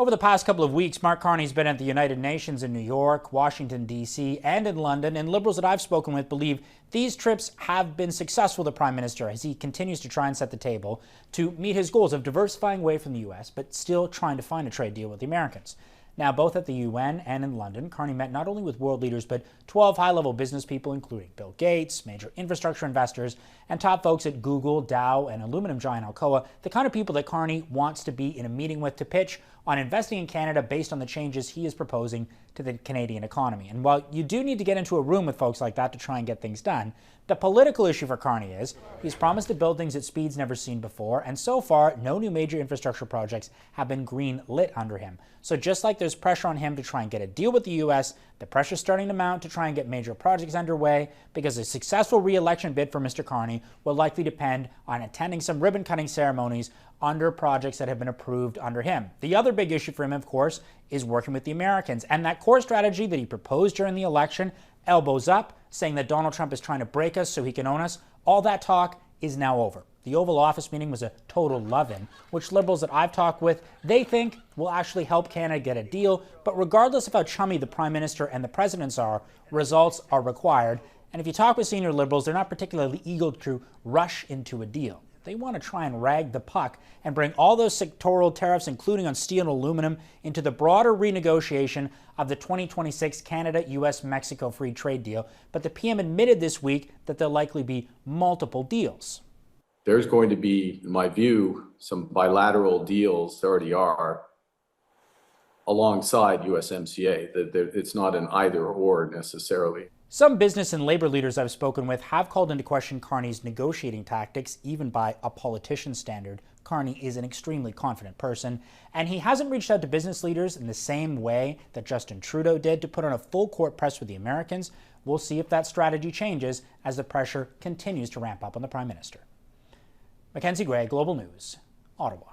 Over the past couple of weeks, Mark Carney's been at the United Nations in New York, Washington, D.C., and in London, and Liberals that I've spoken with believe these trips have been successful for the Prime Minister as he continues to try and set the table to meet his goals of diversifying away from the U.S., but still trying to find a trade deal with the Americans. Now, both at the UN and in London, Carney met not only with world leaders, but 12 high-level business people, including Bill Gates, major infrastructure investors, and top folks at Google, Dow, and aluminum giant Alcoa, the kind of people that Carney wants to be in a meeting with to pitch on investing in Canada based on the changes he is proposing to the Canadian economy. And while you do need to get into a room with folks like that to try and get things done, the political issue for Carney is he's promised to build things at speeds never seen before, and so far, no new major infrastructure projects have been green lit under him. So just like there's pressure on him to try and get a deal with the U.S., the pressure's starting to mount to try and get major projects underway because a successful re-election bid for Mr. Carney will likely depend on attending some ribbon-cutting ceremonies under projects that have been approved under him. The other big issue for him, of course, is working with the Americans. And that core strategy that he proposed during the election, elbows up, saying that Donald Trump is trying to break us so he can own us, all that talk is now over. The Oval Office meeting was a total love-in, which Liberals that I've talked with, they think will actually help Canada get a deal. But regardless of how chummy the Prime Minister and the Presidents are, results are required. And if you talk with senior Liberals, they're not particularly eager to rush into a deal. They want to try and rag the puck and bring all those sectoral tariffs, including on steel and aluminum, into the broader renegotiation of the 2026 Canada-U.S.-Mexico free trade deal. But the PM admitted this week that there'll likely be multiple deals. There's going to be, in my view, some bilateral deals, there already are, alongside USMCA. It's not an either or necessarily. Some business and labor leaders I've spoken with have called into question Carney's negotiating tactics, even by a politician's standard. Carney is an extremely confident person, and he hasn't reached out to business leaders in the same way that Justin Trudeau did to put on a full-court press with the Americans. We'll see if that strategy changes as the pressure continues to ramp up on the Prime Minister. Mackenzie, Global News, Ottawa.